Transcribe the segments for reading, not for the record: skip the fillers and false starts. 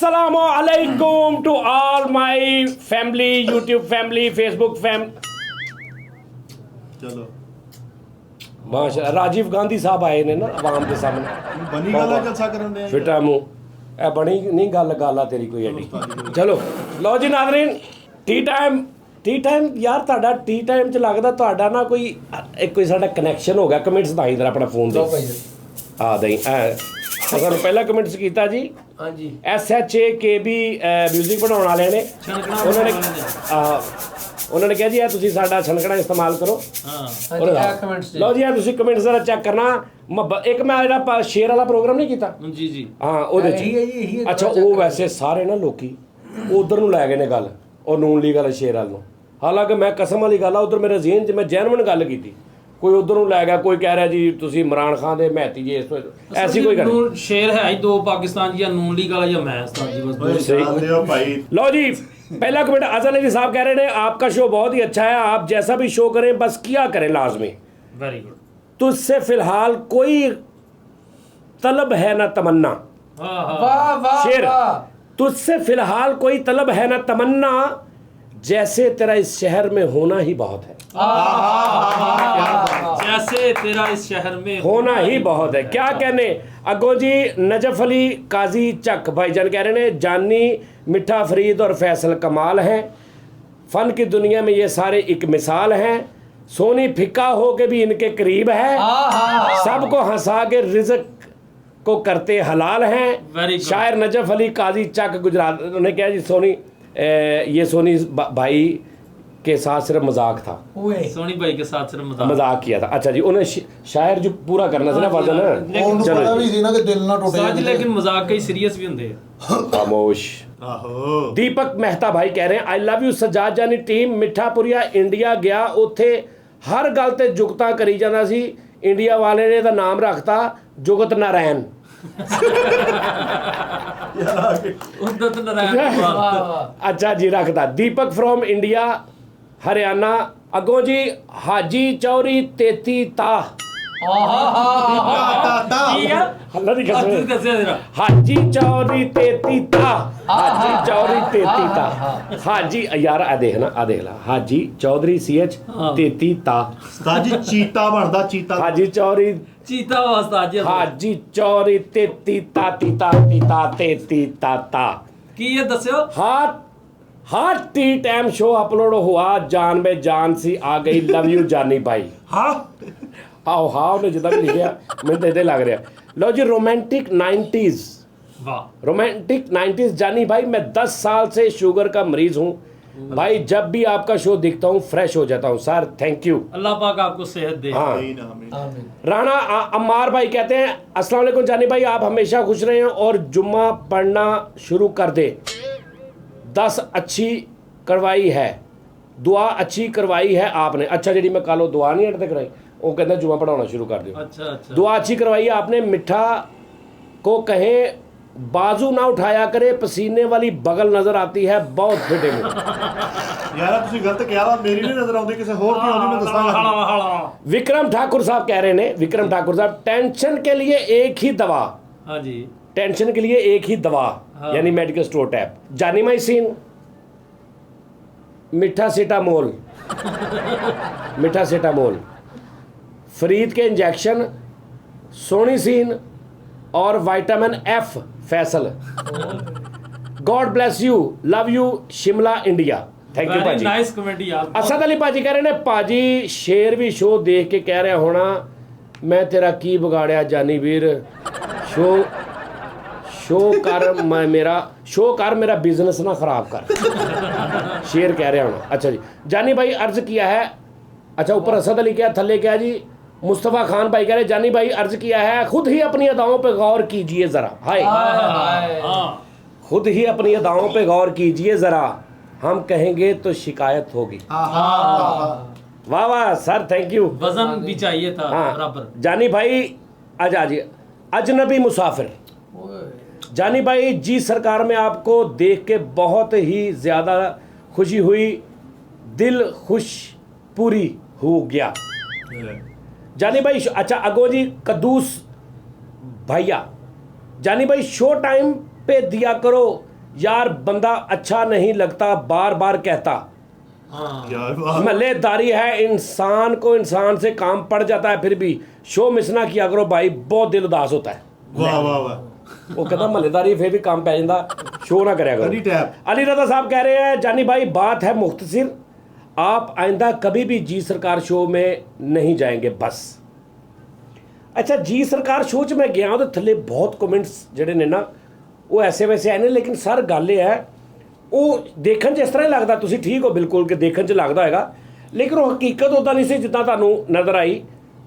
अस्सलामु अलैकुम to all my family, YouTube family, Facebook चलो माशा राजीव गांधी साहब आए ने ना आवाम के सामने बनी गल जलसा करन दे फिटा मुंह ए बनी नहीं गल गाला तेरी कोई एडी। चलो लो जी नाज़रीन, टी टाइम यार ਤੁਹਾਡਾ टी टाइम ਚ ਲੱਗਦਾ ਤੁਹਾਡਾ ਨਾ ਕੋਈ ਇੱਕ ਕੋਈ ਸਾਡਾ ਕਨੈਕਸ਼ਨ ਹੋ ਗਿਆ। ਕਮੈਂਟਸ ਦਾ ਇਧਰ ਆਪਣਾ ਫੋਨ ਦੇ ਆ ਦਈ ਸਾਨੂੰ ਪਹਿਲਾ ਕਮੈਂਟਸ ਕੀਤਾ ਜੀ ਹਾਂਜੀ SHAKB ਮਿਊਜ਼ਿਕ ਬਣਾਉਣ ਵਾਲਿਆਂ ਨੇ ਉਹਨਾਂ ਨੇ ਕਿਹਾ ਜੀ ਇਹ ਤੁਸੀਂ ਸਾਡਾ ਛਣਕਣਾ ਇਸਤੇਮਾਲ ਕਰੋ। ਲਓ ਜੀ ਤੁਸੀਂ ਕਮੈਂਟਸ ਜ਼ਰਾ ਚੈੱਕ ਕਰਨਾ। ਇੱਕ ਮੈਂ ਜਿਹੜਾ ਸ਼ੇਰ ਵਾਲਾ ਪ੍ਰੋਗਰਾਮ ਨਹੀਂ ਕੀਤਾ ਜੀ ਜੀ ਹਾਂ ਉਹਦੇ ਚ ਅੱਛਾ ਉਹ ਵੈਸੇ ਸਾਰੇ ਨਾ ਲੋਕੀ ਉਧਰ ਨੂੰ ਲੈ ਗਏ ਨੇ ਗੱਲ ਉਹ ਨੂਨ ਲੀਗ ਵਾਲੇ ਸ਼ੇਰ ਵਾਲ ਨੂੰ। ਹਾਲਾਂਕਿ ਮੈਂ ਕਸਮ ਵਾਲੀ ਗੱਲ ਆ ਉਧਰ ਮੇਰੇ ਜ਼ਿਹਨ 'ਚ ਮੈਂ ਜੈਨੂਇਨ ਗੱਲ ਕੀਤੀ। ਕੋਈ ਉਧਰ ਨੂੰ ਲੈ ਗਿਆ, ਕੋਈ ਕਹਿ ਰਿਹਾ ਜੀ ਤੁਸੀਂ ਇਮਰਾਨ ਖਾਨ ਦੇ ਮਹਿਤੀ ਜੀ ਐਸੀ ਕੋਈ ਗੱਲ शेर है दो पाकिस्तान की या नून लीग वाला या मैं जी बस भाई। लो जी पहला कमेंट अजहर अली साहब कह रहे हैं आपका शो बहुत ही अच्छा है, आप जैसा भी शो करें बस किया करें लाजमी। Very good. तुझसे फिलहाल कोई तलब है ना तमन्ना। वाह वाह शेर तुझसे फिलहाल कोई तलब है ना तमन्ना, जैसे तेरा इस शहर में होना ही बहुत है। जैसे तेरा इस शहर में होना ही बहुत है। क्या कहने अगो जी नजफ अली काजी चक भाईजान कह रहे हैं जानी मिठा फरीद और फैसल कमाल हैं, फन की दुनिया में ये सारे एक मिसाल हैं, सोनी फिक्का हो के भी इनके करीब है, सबको हंसा के रिज़्क को करते हलाल हैं। शायर नजफ अली काजी चक गुजरात उन्होंने कहा जी सोनी ये सोनी भाई के साथ सिर्फ मजाक था, सोनी भाई के साथ सिर्फ मजाक किया था। अच्छा जी उन्हें शायर जो पूरा करना था ना वजन पता भी सी ना कि दिल ना टूटे लेकिन मजाक कई सीरियस भी होंगे। खामोश। दीपक मेहता भाई कह रहे हैं आई लव यू सजाद जानी टीम मिठापुरिया इंडिया गया उत्थे हर गल ते जुगता करी जांदा सी, इंडिया वाले ने दा नाम रखता जुगत नारायण। अच्छा जी रखता। दीपक फ्रॉम इंडिया हरियाणा अगो जी हाजी चौरी 33 ताह हाजी चौरी 33 ताह हाजी चौरी 33 ताह हाजी यार आ देख ला हाजी चौधरी CH 33 ताह जी चीता बनदा चीता हाजी चौरी चीता वास्ता जी हाजी चौरी 33 ताती ताती ताती ताता की ये दस्यो हाँ टी टाइम शो अपलोड हुआ जान में जान सी आ गई लव यू जानी भाई। हाँ आओ हाँ उन्हें जितना भी लिखा मैं तो इधर लग रहा। लो जी रोमांटिक 90s रोमांटिक 90s जानी भाई मैं 10 साल से शुगर का मरीज हूँ भाई, जब भी आपका शो दिखता हूँ फ्रेश हो जाता हूँ सर, थैंक यू। अल्लाह पाक आपको सेहत दे। हाँ राणा अम्मार भाई कहते हैं अस्सलाम वालेकुम जानी भाई आप हमेशा खुश रहें और जुम्मा पढ़ना शुरू कर दे, 10 अच्छी करवाई है दुआ अच्छी करवाई है आपने। अच्छा जी मैं कल दुआ नहीं अटते कराई वो कहते जुम्मा पढ़ाना शुरू कर दो। अच्छा दुआ अच्छी करवाई है आपने। मिठा को कहें बाजू ना उठाया करे पसीने वाली बगल नजर आती है बहुत फिटे में। यार तुसी गलत किया वा मेरी नहीं नजर आउंदी किसी होर दी आउंदी मैं दसांगा। विक्रम ठाकुर साहब कह रहे हैं विक्रम ठाकुर साहब टेंशन के लिए एक ही दवा। हाँ जी टेंशन के लिए एक ही दवा यानी मेडिकल स्टोर टैब जानी माइसिन मिठा सेटामोल फरीद के इंजेक्शन सोनी सीन और vitamin F Faisal. God bless you love you Shimla India. Thank you भाजी। नाइस कमेंट यार। असद अली भाजी कह रहे ने भाजी शेर भी शो देख के कह रहा होना मैं तेरा की बिगाड़िया जानी वीर, शो कर मेरा बिजनेस ना खराब कर। शेर कह रहा होना। अच्छा जी जानी भाई अर्ज किया है। अच्छा ऊपर असद अली क्या थल्ले क्या जी मुस्तफ़ा खान भाई कह रहे जानी भाई अर्ज किया है खुद ही अपनी अदाओं पे गौर कीजिए जरा। हाय खुद ही अपनी अदाओं पे गौर कीजिए जरा, हम कहेंगे तो शिकायत होगी। वाह वाह सर थैंक यू। वजन भी चाहिए था बराबर। जानी भाई जी अजनबी मुसाफिर जानी भाई जी सरकार में आपको देख के बहुत ही ज़्यादा खुशी हुई, दिल खुश पूरी हो गया जानी भाई। अच्छा अगो जी कद्दूस भैया जानी भाई शो टाइम पे दिया करो यार बंदा अच्छा नहीं लगता बार बार कहता, यार वाह महल्लेदारी है, इंसान को इंसान से काम पड़ जाता है, फिर भी शो मिस ना किया करो भाई, बहुत दिल उदास होता है। वाह वाह वाह वो कहता महल्लेदारी फिर भी काम पै जाता, शो ना कराया अली करो। टैप अली रजा साहब कह रहे हैं जानी भाई बात है मुख्तसिर, आप आइंदा कभी भी जी सरकार शो में नहीं जाएंगे बस। अच्छा जी सरकार शो च मैं गया तो थले बहुत कमेंट्स ਜਿਹੜੇ ਨੇ ਨਾ ਉਹ ਐਸੇ ਵੈਸੇ ਆਏ ਨੇ, ਲੇਕਿन ਸਰ ਗੱਲ ਇਹ ਹੈ ਉਹ ਦੇਖਣ 'ਚ ਇਸ ਤਰ੍ਹਾਂ ਹੀ ਲੱਗਦਾ, ਤੁਸੀਂ ਠੀਕ ਹੋ ਬਿਲਕੁਲ ਕਿ ਦੇਖਣ 'ਚ ਲੱਗਦਾ ਹੋਏਗਾ, ਲੇਕਿਨ ਉਹ ਹਕੀਕਤ ਉੱਦਾਂ ਨਹੀਂ ਸੀ ਜਿੱਦਾਂ ਤੁਹਾਨੂੰ ਨਜ਼ਰ ਆਈ।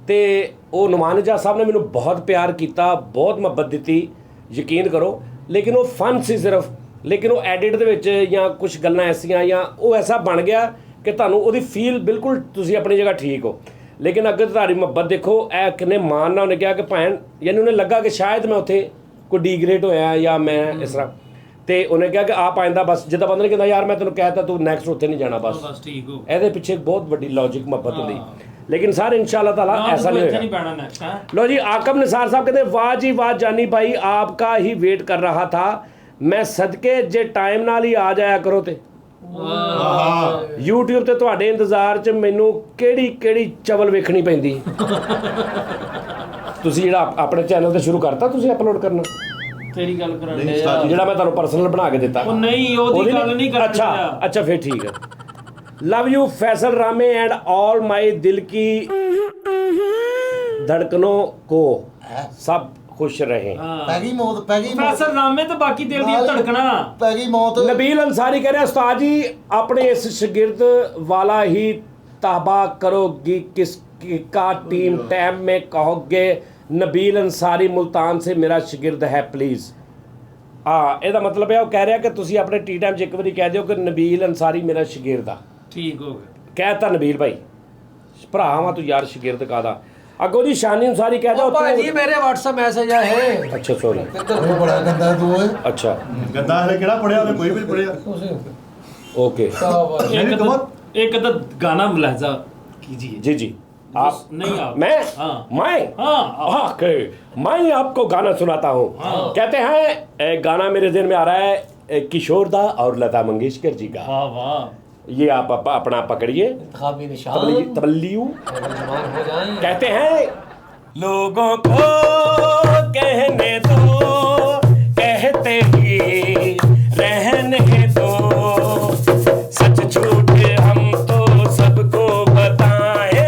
ਤੇ ਉਹ ਨੁਮਾਨ ਇਜਾਜ਼ ਸਾਹਿਬ ਨੇ ਮੈਨੂੰ ਬਹੁਤ ਪਿਆਰ ਕੀਤਾ, ਬਹੁਤ ਮੁਹੱਬਤ ਦਿੱਤੀ, ਯਕੀਨ ਕਰੋ, ਲੇਕਿਨ ਉਹ ਫਨ ਸੀ ਸਿਰਫ, ਲੇਕਿਨ ਉਹ ਐਡਿਟ ਦੇ ਵਿੱਚ ਜਾਂ ਕੁਝ ਗੱਲਾਂ ਐਸੀਆਂ ਜਾਂ ਉਹ ਐਸਾ ਬਣ ਗਿਆ ਕਿ ਤੁਹਾਨੂੰ ਉਹਦੀ ਫੀਲ ਬਿਲਕੁਲ ਤੁਸੀਂ ਆਪਣੀ ਜਗ੍ਹਾ ਠੀਕ ਹੋ, ਲੇਕਿਨ ਅੱਗੇ ਤੁਹਾਡੀ ਮੁਹੱਬਤ ਦੇਖੋ। ਇਹ ਕਿੰਨੇ ਮਾਣ ਨਾਲ ਉਹਨੇ ਕਿਹਾ ਕਿ ਭੈਣ, ਯਾਨੀ ਉਹਨੇ ਲੱਗਾ ਕਿ ਸ਼ਾਇਦ ਮੈਂ ਉੱਥੇ ਕੋਈ ਡੀਗ੍ਰੇਡ ਹੋਇਆ ਜਾਂ ਮੈਂ ਇਸ ਤਰ੍ਹਾਂ, ਤੇ ਉਹਨੇ ਕਿਹਾ ਕਿ ਆਪ ਆਇੰਦਾ ਬਸ, ਜਿੱਦਾਂ ਬੰਦੇ ਨੇ ਕਹਿੰਦਾ ਯਾਰ ਮੈਂ ਤੈਨੂੰ ਕਹਿਤਾ ਤੂੰ ਨੈਕਸਟ ਉੱਥੇ ਨਹੀਂ ਜਾਣਾ ਬਸ, ਬਸ ਠੀਕ ਹੋ ਇਹਦੇ ਪਿੱਛੇ ਬਹੁਤ ਵੱਡੀ ਲੌजिक ਮੁਹੱਬਤ ਹੁੰਦੀ। लेकिन सर इंशाल्लाह ताला ऐसा नहीं होगा। पैना नेक्स्ट है। लो जी आकम निसार साहब कहते हैं वाह जी वाह जानी भाई आपका ही वेट कर रहा था, मैं सदके जे टाइम नाल ही आ जाया करो ते YouTube ਤੇ ਤੁਹਾਡੇ ਇੰਤਜ਼ਾਰ 'ਚ ਮੈਨੂੰ ਕਿਹੜੀ ਚਵਲ ਵੇਖਣੀ ਪੈਂਦੀ। ਤੁਸੀਂ ਜਿਹੜਾ ਆਪਣੇ ਚੈਨਲ ਤੇ ਸ਼ੁਰੂ ਕਰਤਾ ਤੁਸੀਂ ਅਪਲੋਡ ਕਰਨਾ, तेरी गल करन नहीं, दे उस्ताद ਜਿਹੜਾ ਮੈਂ ਤੁਹਾਨੂੰ ਪਰਸਨਲ ਬਣਾ ਕੇ ਦਿੱਤਾ। ਉਹ ਨਹੀਂ ਉਹਦੀ ਗੱਲ ਨਹੀਂ ਕਰਦਾ। अच्छा फिर ठीक है। लव यू फैसल रामे एंड ऑल माई दिल की धड़कनों को सब खुश रहे। पैगी मौत पैगी फैसल रामे तो बाकी दिल दी धड़कना पैगी मौत नबील अंसारी कह रहे हैं उस्ताद जी अपने इस शागिर्द वाला ही तहबा करोगी किसका टीम टाइम में कहोगे। नबील अंसारी मुल्तान से मेरा शागिर्द है प्लीज़। हाँ ਇਹਦਾ ਮਤਲਬ ਹੈ ਉਹ ਕਹਿ ਰਿਹਾ ਕਿ ਤੁਸੀਂ ਆਪਣੇ ਟੀ ਟਾਈਮ 'ਚ ਇੱਕ ਵਾਰੀ ਕਹਿ ਦਿਓ ਕਿ ਨਬੀਲ ਅੰਸਾਰੀ ਮੇਰਾ ਸ਼ਾਗਿਰਦ ਆ। ठीक हो गया। ਕਹਿਤਾ ਨਬੀਲ ਭਾਈ ਭਰਾ ਵਾਂ ਤੂੰ ਯਾਰ ਸ਼ਾਗਿਰਦ ਕਾਦਾ। ਅੱਗੋਂ ਦੀ ਸ਼ਾਨੀ ਅੰਸਾਰੀ ਕਹਿ ਦਿਓ ਭਾਜੀ ਮੇਰੇ WhatsApp ਮੈਸੇਜ ਆਏ। ਅੱਛਾ ਸੌਰੀ ਉਹ ਬੜਾ ਗੰਦਾ ਤੂੰ ਓਏ ਅੱਛਾ गंदा है किहड़ा पढ़िया ਉਹਨੇ ਕੋਈ ਵੀ ਨਹੀਂ ਪੜਿਆ ਤੁਸੀਂ ओके शाबाश। एक तो गाना मुलाजा कीजिए। जी जी आप नहीं आप मैं हाँ मैं हाँ ओके मैं आपको गाना सुनाता हूँ। कहते हैं गाना मेरे ज़हन में आ रहा है किशोर दा और लता मंगेशकर जी का। वाह वाह ये आप अपना पकड़िए इंतखाबी निशान तबल्लियू। जवान हो जाएं। कहते हैं लोगों को कहने दो कहते ही रहने दो सच झूठ हम तो सबको बताएं।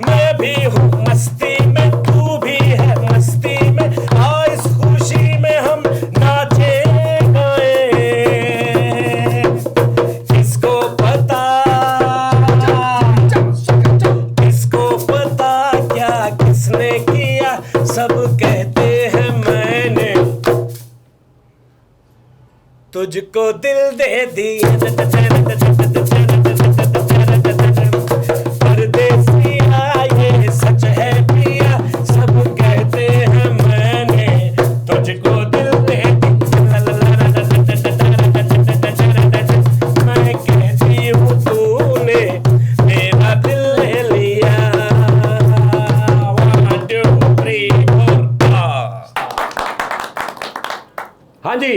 मैं भी हूँ मस्ती में तू भी है मस्ती में आ इस खुशी में हम नाचे गाए। किसको पता क्या किसने किया सब कहते हैं मैंने तुझको दिल दे दिया। परदेसिया ये सच है पिया सब कहते हैं मैंने तुझको दिल दे दिया। मैं कहती हूँ तूने मेरा दिल ले लिया। 1 2 3 4 हाँ जी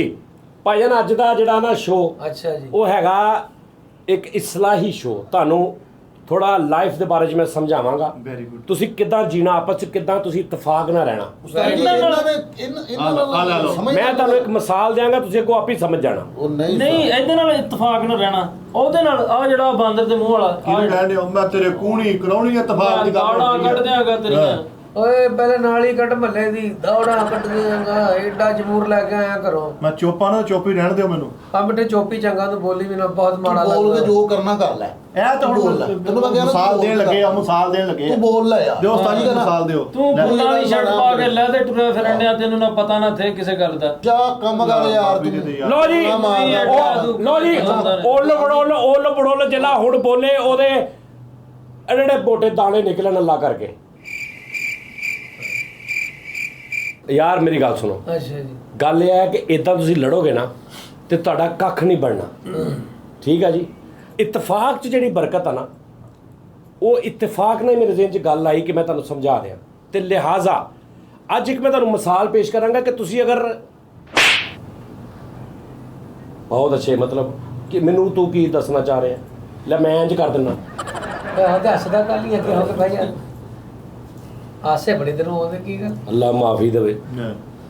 ਭਾਈਜਾਨ ਅੱਜ ਦਾ ਜਿਹੜਾ ਨਾ ਸ਼ੋ अच्छा जी। ਉਹ ਹੈਗਾ ਇੱਕ ਇਸਲਾਹੀ ਸ਼ੋ। ਤੁਹਾਨੂੰ ਥੋੜਾ ਲਾਈਫ ਦੇ ਬਾਰੇ 'ਚ ਮੈਂ ਸਮਝਾਵਾਂਗਾ ਵੈਰੀ ਗੁੱਡ ਤੁਸੀਂ ਕਿੱਦਾਂ ਜੀਣਾ ਆਪਸ 'ਚ ਕਿੱਦਾਂ ਤੁਸੀਂ ਇਤਫਾਕ ਨਾਲ ਰਹਿਣਾ। ਇਹਨਾਂ ਲਓ। ਮੈਂ ਤੁਹਾਨੂੰ ਇੱਕ ਮਿਸਾਲ ਦਿਆਂਗਾ ਤੁਸੀਂ ਅੱਗੋਂ ਆਪ ਹੀ ਸਮਝ ਜਾਣਾ। ਉਹ ਨਹੀਂ ਨਹੀਂ ਇਹਦੇ ਨਾਲ ਇਤਫਾਕ ਨਾਲ ਰਹਿਣਾ ਉਹਦੇ ਨਾਲ ਆ ਜਿਹੜਾ ਬਾਂਦਰ ਦੇ ਮੂੰਹ ਵਾਲਾ ਕਿਹਨੂੰ ਕਹਿੰਦੇ ਹੋ ਮੈਂ ਤੇਰੇ ਕੂਣੀ ਕਰਾਉਣੀ ਇਤਫਾਕ ਦੀ ਗੱਲ ਗਾੜਾ ਕੱਢ ਦਿਆਂਗਾ ਤੇਰੀਆਂ। ਓਏ ਪਹਿਲੇ ਨਾਲ ਹੀ ਕੱਢ ਮੱਲੇ ਦੀ ਦੌੜਾ ਕੱਢ ਦਿਆਂਗਾ ਐਡਾ ਜਮੂਰ ਲੈ ਕੇ ਆਇਆ ਕਰੋ। ਮੈਂ ਚੋਪਾ ਨਾ ਚੋਪੀ ਰਹਿਣ ਦਿਓ ਮੈਨੂੰ। ਆ ਬੇਟੇ ਚੋਪੀ ਚੰਗਾ ਤੂੰ ਬੋਲੀ ਵੀ ਨਾ ਬਹੁਤ ਮਾੜਾ ਬੋਲ ਕੇ ਲੱਗਦਾ। ਜੋ ਕਰਨਾ ਕਰ ਲੈ ਇਹ ਤਾਂ ਬੋਲ ਲੈ। ਤੈਨੂੰ ਮੈਂ ਕਹਿ ਰਿਹਾ ਮਿਸਾਲ ਦੇਣ ਲੱਗੇ ਆ ਮਿਸਾਲ ਦੇਣ ਲੱਗੇ ਤੂੰ ਬੋਲ ਲੈ ਯਾਰ ਦਿਓ ਉਸਤਾਦ ਜੀ ਮਿਸਾਲ ਦਿਓ ਤੂੰ ਫੁੱਲਾਂ ਵਾਲੀ ਸ਼ਰਟ ਪਾ ਕੇ ਲੈ ਤੇ ਟੁਰੇ ਫਿਰਨ ਡਿਆ ਤੈਨੂੰ ਨਾ ਪਤਾ ਨਾ ਥੇ ਕਿਸੇ ਗੱਲ ਦਾ। ਜਾ ਕੰਮ ਕਰ ਯਾਰ ਤੂੰ ਲੋ ਜੀ ਲੋ ਜੀ ਓਲ ਬੜੋਲ ਜਿਹੜਾ ਹੁਣ ਬੋਲੇ ਉਹਦੇ ਜਿਹੜੇ ਮੋਟੇ ਦਾਣੇ ਨਿਕਲਣ ਅੱਲਾ ਕਰਕੇ। ਯਾਰ ਮੇਰੀ ਗੱਲ ਸੁਣੋ ਅੱਛਾ ਜੀ। ਗੱਲ ਇਹ ਹੈ ਕਿ ਇਦਾਂ ਤੁਸੀਂ ਲੜੋਗੇ ਨਾ ਤੇ ਤੁਹਾਡਾ ਕੱਖ ਨਹੀਂ ਬਣਨਾ। ਠੀਕ ਆ ਜੀ। ਇਤਫਾਕ 'ਚ ਜਿਹੜੀ ਬਰਕਤ ਆ ਨਾ ਉਹ ਇਤਫਾਕ ਨਾਲ ਮੇਰੇ ਜ਼ਿਹਨ 'ਚ ਗੱਲ ਆਈ ਕਿ ਮੈਂ ਤੁਹਾਨੂੰ ਸਮਝਾ ਰਿਹਾ ਤੇ ਲਿਹਾਜ਼ਾ ਅੱਜ ਇੱਕ ਮੈਂ ਤੁਹਾਨੂੰ ਮਿਸਾਲ ਪੇਸ਼ ਕਰਾਂਗਾ ਕਿ ਤੁਸੀਂ ਅਗਰ ਬਹੁਤ ਅੱਛੇ ਮਤਲਬ ਕਿ ਮੈਨੂੰ ਤੂੰ ਕੀ ਦੱਸਣਾ ਚਾਹ ਰਿਹਾ ਲੈ ਮੈਂ ਇੰਜ ਕਰ ਦਿੰਦਾ ਮੈਂ ਦੱਸਦਾ ਕੱਲ ਹੀ ਅੱਗੇ ਹੋ ਕੇ ਭਾਈ ਆਸੇ ਬੜੇ ਦਿਨ ਹੋਦੇ ਕੀ ਗੱਲ ਅੱਲਾ ਮਾਫੀ ਦੇਵੇ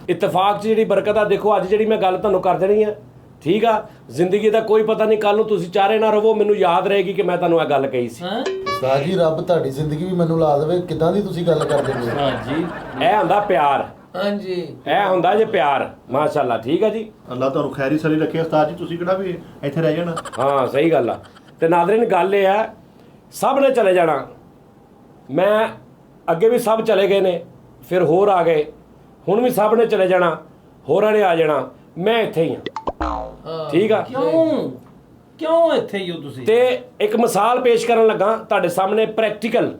ਇਤਫਾਕ 'ਚ ਜਿਹੜੀ ਬਰਕਤ ਆ ਦੇਖੋ ਅੱਜ ਜਿਹੜੀ ਮੈਂ ਗੱਲ ਤੁਹਾਨੂੰ ਕਰ ਦੇਣੀ ਆ ਠੀਕ ਆ ਜ਼ਿੰਦਗੀ ਦਾ ਕੋਈ ਪਤਾ ਨਹੀਂ ਕੱਲ ਨੂੰ ਤੁਸੀਂ ਚਾਰੇ ਨਾ ਰਹੋ ਮੈਨੂੰ ਯਾਦ ਰਹੇਗੀ ਕਿ ਮੈਂ ਤੁਹਾਨੂੰ ਇਹ ਗੱਲ ਕਹੀ ਸੀ ਹਾਂ ਉਸਤਾਦ ਜੀ ਰੱਬ ਤੁਹਾਡੀ ਜ਼ਿੰਦਗੀ ਵੀ ਮੈਨੂੰ ਲਾ ਦੇਵੇ ਕਿਦਾਂ ਦੀ ਤੁਸੀਂ ਗੱਲ ਕਰਦੇ ਹੋ ਜੀ ਇਹ ਹੁੰਦਾ ਪਿਆਰ ਹਾਂਜੀ ਇਹ ਹੁੰਦਾ ਜੇ ਪਿਆਰ ਮਾਸ਼ਾਅੱਲਾ ਠੀਕ ਆ ਜੀ ਅੱਲਾ ਤੁਹਾਨੂੰ ਖੈਰੀ ਸਲੀ ਰੱਖੇ ਉਸਤਾਦ ਜੀ ਤੁਸੀਂ ਕਿਹੜਾ ਵੀ ਇੱਥੇ ਰਹਿ ਜਾਣਾ ਹਾਂ ਸਹੀ ਗੱਲ ਆ ਤੇ ਨਾਜ਼ਰੀਨ ਗੱਲ ਇਹ ਆ ਸਭ ਨੇ ਚਲੇ ਜਾਣਾ ਮੈਂ ਅੱਗੇ ਵੀ ਸਭ ਚਲੇ ਗਏ ਨੇ ਫਿਰ ਹੋਰ ਆ ਗਏ ਹੁਣ ਵੀ ਸਭ ਨੇ ਚਲੇ ਜਾਣਾ ਹੋਰਾਂ ਨੇ ਆ ਜਾਣਾ ਮੈਂ ਇੱਥੇ ਹੀ ਆ ਠੀਕ ਆ ਕਿਉਂ ਇੱਥੇ ਹੀ ਹੋ ਤੁਸੀਂ ਤੇ ਇੱਕ ਮਿਸਾਲ ਪੇਸ਼ ਕਰਨ ਲੱਗਾ ਤੁਹਾਡੇ ਸਾਹਮਣੇ ਪ੍ਰੈਕਟੀਕਲ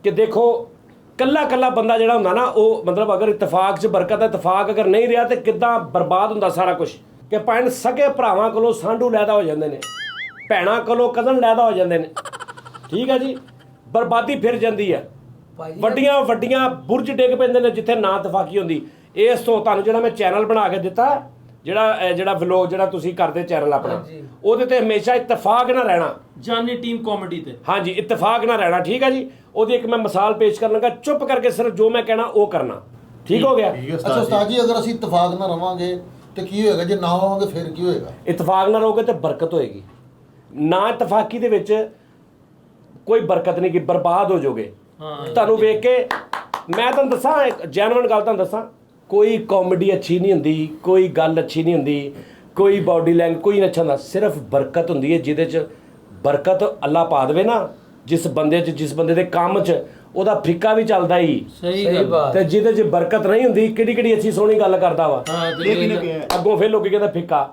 ਕਿ ਦੇਖੋ ਕੱਲਾ ਕੱਲਾ ਬੰਦਾ ਜਿਹੜਾ ਹੁੰਦਾ ਨਾ ਉਹ ਮਤਲਬ ਅਗਰ ਇਤਫਾਕ 'ਚ ਬਰਕਤ ਹੈ ਇਤਫਾਕ ਅਗਰ ਨਹੀਂ ਰਿਹਾ ਤੇ ਕਿੱਦਾਂ ਬਰਬਾਦ ਹੁੰਦਾ ਸਾਰਾ ਕੁਝ ਕਿ ਭੈਣ ਸਕੇ ਭਰਾਵਾਂ ਕੋਲੋਂ ਸਾਂਢੂ ਲੈਦਾ ਹੋ ਜਾਂਦੇ ਨੇ ਭੈਣਾਂ ਕੋਲੋਂ ਕਜ਼ਨ ਲੈਦਾ ਹੋ ਜਾਂਦੇ ਨੇ ਠੀਕ ਹੈ ਜੀ ਬਰਬਾਦੀ ਫਿਰ ਜਾਂਦੀ ਹੈ ਵੱਡੀਆਂ ਵੱਡੀਆਂ ਬੁਰਜ ਡਿੱਗ ਪੈਂਦੇ ਨੇ ਜਿੱਥੇ ਨਾ ਇਤਫਾਕੀ ਹੁੰਦੀ ਇਸ ਤੋਂ ਤੁਹਾਨੂੰ ਜਿਹੜਾ ਮੈਂ ਚੈਨਲ ਬਣਾ ਕੇ ਦਿੱਤਾ ਜਿਹੜਾ ਵਲੌਗ ਜਿਹੜਾ ਤੁਸੀਂ ਕਰਦੇ ਚੈਨਲ ਆਪਣਾ ਉਹਦੇ ਤੇ ਹਮੇਸ਼ਾ ਇਤਫਾਕ ਨਾ ਰਹਿਣਾ ਜਾਨੀ ਟੀਮ ਕਾਮੇਡੀ ਤੇ ਹਾਂਜੀ ਇਤਫਾਕ ਨਾ ਰਹਿਣਾ ਠੀਕ ਹੈ ਜੀ ਉਹਦੀ ਇੱਕ ਮੈਂ ਮਿਸਾਲ ਪੇਸ਼ ਕਰਨ ਲੱਗਾ ਚੁੱਪ ਕਰਕੇ ਸਿਰਫ ਜੋ ਮੈਂ ਕਹਿਣਾ ਉਹ ਕਰਨਾ ਠੀਕ ਹੋ ਗਿਆ ਅੱਛਾ ਉਸਤਾਦ ਜੀ ਅਗਰ ਅਸੀਂ ਇਤਫਾਕ ਨਾਲ ਰਵਾਂਗੇ ਤੇ ਕੀ ਹੋਏਗਾ ਜੇ ਨਾ ਹੋਵਾਂਗੇ ਫਿਰ ਕੀ ਹੋਏਗਾ ਇਤਫਾਕ ਨਾਲ ਰਹੋਗੇ ਤੇ ਬਰਕਤ ਹੋਏਗੀ ਨਾ ਇਤਫਾਕੀ ਦੇ ਵਿੱਚ ਕੋਈ ਬਰਕਤ ਨਹੀਂ ਕਿ ਬਰਬਾਦ ਹੋ ਜਾਓਗੇ ਤੁਹਾਨੂੰ ਵੇਖ ਕੇ ਮੈਂ ਤੁਹਾਨੂੰ ਦੱਸਾਂ ਇੱਕ ਜੈਨੂਇਨ ਗੱਲ ਤੁਹਾਨੂੰ ਦੱਸਾਂ ਕੋਈ ਕਾਮੇਡੀ ਅੱਛੀ ਨਹੀਂ ਹੁੰਦੀ ਕੋਈ ਗੱਲ ਅੱਛੀ ਨਹੀਂ ਹੁੰਦੀ ਕੋਈ ਬਾਡੀ ਲੈਂਗੁਏਜ ਕੋਈ ਨਹੀਂ ਅੱਛਾ ਹੁੰਦਾ ਸਿਰਫ ਬਰਕਤ ਹੁੰਦੀ ਹੈ ਜਿਹਦੇ 'ਚ ਬਰਕਤ ਅੱਲਾ ਪਾ ਦੇਵੇ ਨਾ ਜਿਸ ਬੰਦੇ 'ਚ ਜਿਸ ਬੰਦੇ ਦੇ ਕੰਮ 'ਚ ਉਹਦਾ ਫਿੱਕਾ ਵੀ ਚੱਲਦਾ ਹੀ ਸਹੀ ਬਾਤ ਤੇ ਜਿਹਦੇ 'ਚ ਬਰਕਤ ਨਹੀਂ ਹੁੰਦੀ ਕਿਹੜੀ ਕਿਹੜੀ ਅੱਛੀ ਸੋਹਣੀ ਗੱਲ ਕਰਦਾ ਵਾ ਇਹ ਕਿਹਨੇ ਕਿਹਾ ਅੱਗੋਂ ਫਿਰ ਲੋਕੀ ਕਹਿੰਦਾ ਫਿੱਕਾ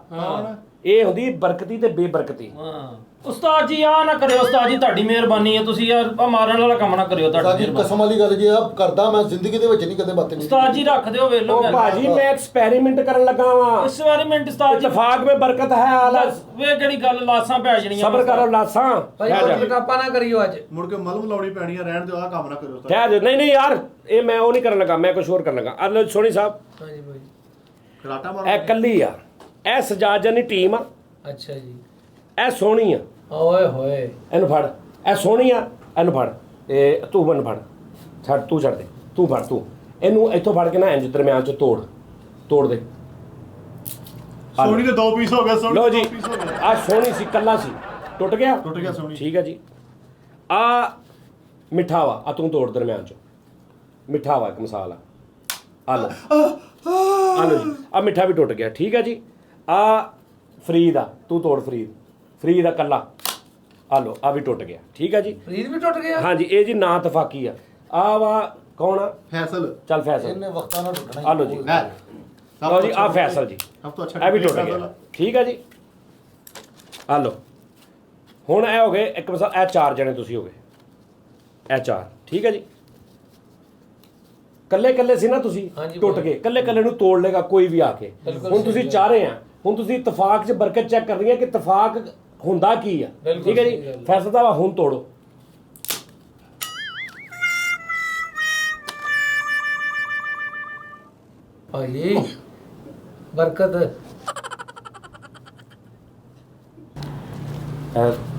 ਇਹ ਹੁੰਦੀ ਬਰਕਤੀ ਤੇ ਬੇਬਰਕਤੀ ਹਾਂ ਉਸਤਾਦ ਜੀ ਆ ਨਾ ਕਰਿਓ ਉਸਤਾਦ ਜੀ ਤੁਹਾਡੀ ਮਿਹਰਬਾਨੀ ਹੈ ਤੁਸੀਂ ਯਾਰ ਆ ਮਾਰਨ ਵਾਲਾ ਕੰਮ ਨਾ ਕਰਿਓ ਉਸਤਾਦ ਤੁਹਾਡੀ ਜੀ ਕਸਮ ਵਾਲੀ ਗੱਲ ਜੇ ਆਪ ਕਰਦਾ ਮੈਂ ਜ਼ਿੰਦਗੀ ਦੇ ਵਿੱਚ ਨਹੀਂ ਕਦੇ ਬਾਤ ਨਹੀਂ ਉਸਤਾਦ ਜੀ ਰੱਖ ਦਿਓ ਵੇਖ ਲਓ ਉਹ ਭਾਜੀ ਮੈਂ ਐਕਸਪੈਰੀਮੈਂਟ ਕਰਨ ਲੱਗਾ ਵਾਂ ਐਕਸਪੈਰੀਮੈਂਟ ਉਸਤਾਦ ਜੀ ਇਤਫਾਕ में ਬਰਕਤ ਹੈ ਆਲਾ ਵੇ ਕਿਹੜੀ ਗੱਲ ਲਾਸਾਂ ਪੈ ਜਣੀਆਂ ਸਬਰ ਕਰੋ ਲਾਸਾਂ ਭਾਈ ਉਹ ਟਾਪਾ ਨਾ ਕਰਿਓ ਅੱਜ ਮੁੜ ਕੇ ਮਲਮ ਲਾਉਣੀ ਪੈਣੀ ਆ ਰਹਿਣ ਦਿਓ ਆਹ ਕੰਮ ਨਾ ਕਰਿਓ ਉਸਤਾਦ ਠਹਿਰ ਜਾ ਨਹੀਂ ਯਾਰ ਇਹ ਮੈਂ ਉਹ ਨਹੀਂ ਕਰਨ ਲੱਗਾ ਮੈਂ ਕੁਝ ਹੋਰ ਕਰਨ ਲੱਗਾ ਅੱਲੋ ਸੋਹਣੀ ਸਾਹਿਬ ਹਾਂਜੀ ਭਾਈ ਖਰਾਟਾ ਮਾਰੋ ਇਹ ਕੱਲੀ ਆ ਇਹ ਸਜਾਦ ਜਾਨੀ ਟੀਮ ਆ ਅੱਛਾ ਜੀ ਇਹ ਸੋਹਣੀ ਆ ਓਏ ਹੋਏ ਇਹਨੂੰ ਫੜ ਇਹ ਸੋਹਣੀ ਆ ਇਹਨੂੰ ਫੜ ਇਹ ਤੂੰ ਮੈਨੂੰ ਫੜ ਛੱਡ ਦੇ ਤੂੰ ਫੜ ਤੂੰ ਇਹਨੂੰ ਇੱਥੋਂ ਫੜ ਕੇ ਨਾ ਇੰਜ ਦਰਮਿਆਨ ਚ ਤੋੜ ਦੇ ਸੋਣੀ ਦੇ 2 ਪੀਸ ਹੋ ਗਏ ਸੋਣੀ ਲਓ ਦੇ ਜੀ 2 ਪੀਸ ਹੋ ਗਏ ਆ ਸੋਹਣੀ ਸੀ ਕੱਲਾ ਸੀ ਟੁੱਟ ਗਿਆ ਸੋਣੀ ਠੀਕ ਹੈ ਜੀ ਆ ਮਿੱਠਾ ਵਾ ਆ ਤੂੰ ਤੋੜ ਦਰਮਿਆਨ ਚ ਮਿੱਠਾ ਵਾ ਇੱਕ ਮਿਸਾਲ ਆ ਲਓ ਜੀ ਆ ਮਿੱਠਾ ਵੀ ਟੁੱਟ ਗਿਆ ਠੀਕ ਹੈ ਜੀ ਆ ਫਰੀਦ ਆ ਤੂੰ ਤੋੜ ਫਰੀਦ ਆ ਕੱਲਾ ਆ ਲਓ ਆ ਵੀ ਟੁੱਟ ਗਿਆ ਠੀਕ ਹੈ ਜੀ ਫਰੀਦ ਵੀ ਟੁੱਟ ਗਿਆ ਹਾਂਜੀ ਇਹ ਜੀ ਨਾ ਤਫਾਕੀ ਆ ਵਾ ਕੌਣ ਆ ਫੈਸਲ ਚੱਲ ਫੈਸਲ ਇਹਨੇ ਵਕਤਾਂ ਨਾਲ ਟੁੱਟਣਾ ਆ ਲਓ ਜੀ ਲਓ ਜੀ ਆ ਫੈਸਲ ਜੀ ਸਭ ਤੋਂ ਅੱਛਾ ਇਹ ਵੀ ਟੁੱਟ ਗਿਆ ਠੀਕ ਹੈ ਜੀ ਆ ਲਓ ਹੁਣ ਇਹ ਹੋ ਗਏ ਇੱਕ ਮਿਸਾਲ ਇਹ 4 ਜਣੇ ਤੁਸੀਂ ਹੋ ਗਏ ਇਹ 4 ਠੀਕ ਹੈ ਜੀ ਕੱਲੇ ਸੀ ਨਾ ਤੁਸੀਂ ਟੁੱਟ ਗਏ ਕੱਲੇ ਨੂੰ ਤੋੜ ਲੇਗਾ ਕੋਈ ਵੀ ਆ ਕੇ ਹੁਣ ਤੁਸੀਂ ਚਾਰੇ ਆ ਹੁਣ ਤੁਸੀਂ ਇਤਫਾਕ 'ਚ ਬਰਕਤ ਚੈੱਕ ਕਰਨੀ ਹੈ ਕਿ ਇਤਫਾਕ ਹੁੰਦਾ ਕੀ ਆ ਠੀਕ ਹੈ ਜੀ ਫੈਸਲਾ ਵਾ ਹੁਣ ਤੋੜੋ ਭਾਈ ਬਰਕਤ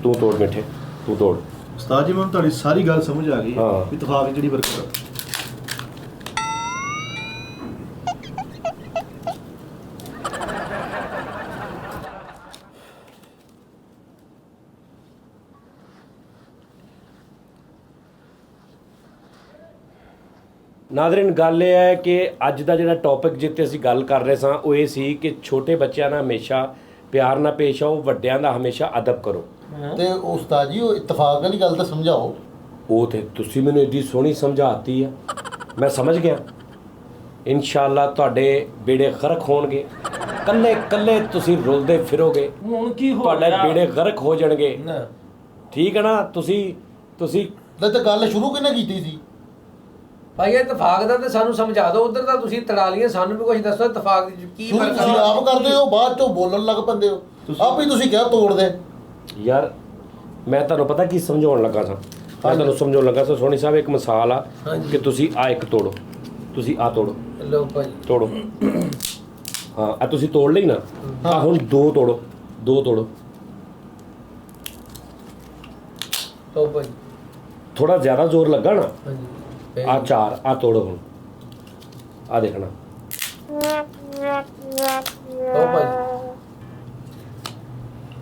ਤੂੰ ਤੋੜ ਮਿੱਠੇ ਤੂੰ ਤੋੜ ਉਸਤਾਦ ਜੀ ਮੈਨੂੰ ਤੁਹਾਡੀ ਸਾਰੀ ਗੱਲ ਸਮਝ ਆ ਗਈ ਹਾਂ। ਇਤਫਾਕ ਜਿਹੜੀ ਬਰਕਤ ਨਾਜ਼ਰੀਨ ਗੱਲ ਇਹ ਹੈ ਕਿ ਅੱਜ ਦਾ ਜਿਹੜਾ ਟੌਪਿਕ ਜਿੱਤੇ ਅਸੀਂ ਗੱਲ ਕਰ ਰਹੇ ਸਾਂ ਉਹ ਇਹ ਸੀ ਕਿ ਛੋਟੇ ਬੱਚਿਆਂ ਨਾਲ ਹਮੇਸ਼ਾ ਪਿਆਰ ਨਾਲ ਪੇਸ਼ ਆਓ ਵੱਡਿਆਂ ਦਾ ਹਮੇਸ਼ਾ ਅਦਬ ਕਰੋ ਤੇ ਉਸਤਾਦ ਜੀ ਉਹ ਇਤਫਾਕ ਵਾਲੀ ਗੱਲ ਤਾਂ ਸਮਝਾਓ ਉਹ ਤੇ ਤੁਸੀਂ ਮੈਨੂੰ ਏਡੀ ਸੋਹਣੀ ਸਮਝਾਤੀ ਆ ਮੈਂ ਸਮਝ ਗਿਆ ਇਨਸ਼ਾਅੱਲਾ ਤੁਹਾਡੇ ਬੇੜੇ ਗਰਕ ਹੋਣਗੇ ਕੱਲੇ ਤੁਸੀਂ ਰੁਲਦੇ ਫਿਰੋਗੇ ਹੁਣ ਕੀ ਹੋ ਤੁਹਾਡੇ ਗਿਆ ਬੇੜੇ ਗਰਕ ਹੋ ਜਾਣਗੇ ਨਾ ਠੀਕ ਹੈ ਨਾ ਤੁਸੀਂ ਤੇ ਗੱਲ ਸ਼ੁਰੂ ਕਿਹਨੇ ਕੀਤੀ ਸੀ ਭਾਈ ਇਹ ਇਤਫਾਕ ਦਾ ਤੇ ਸਾਨੂੰ ਸਮਝਾ ਦਿਓ ਉਧਰ ਦਾ ਤੁਸੀਂ ਤੜਾ ਲਈਏ ਸਾਨੂੰ ਵੀ ਕੁਝ ਦੱਸੋ ਇਤਫਾਕ ਦੀ ਕੀ ਸ਼ੁਰੂ ਫਰਕ ਤੁਸੀਂ ਆਪ ਕਰਦੇ ਹੋ ਬਾਅਦ ਚੋਂ ਬੋਲਣ ਲੱਗ ਪੈਂਦੇ ਹੋ ਆਪ ਹੀ ਤੁਸੀਂ ਕਿਹਾ ਤੋੜ ਦੇ ਯਾਰ ਮੈਂ ਤੁਹਾਨੂੰ ਪਤਾ ਕੀ ਸਮਝਾਉਣ ਲੱਗਾ ਸਾਂ ਮੈਂ ਤੁਹਾਨੂੰ ਸਮਝਾਉਣ ਲੱਗਾ ਸਾਂ ਸੋਹਣੀ ਸਾਹਿਬ ਇੱਕ ਮਿਸਾਲ ਆ ਕਿ ਤੁਸੀਂ ਆ ਇੱਕ ਤੋੜੋ ਤੁਸੀਂ ਆ ਤੋੜੋ ਲੋ ਭਾਈ ਤੋੜੋ ਹਾਂ ਆ ਤੁਸੀਂ ਤੋੜ ਲਈ ਨਾ ਆ ਹੁਣ ਦੋ ਤੋੜੋ ਤੋ ਭਾਜੀ ਥੋੜਾ ਜ਼ਿਆਦਾ ਜ਼ੋਰ ਲੱਗਾ ਨਾ ਹਾਂਜੀ ਆ ਚਾਰ ਆ ਤੋੜੋ ਹੁਣ ਆ ਦੇਖਣਾ ਤੋ ਭਾਜੀ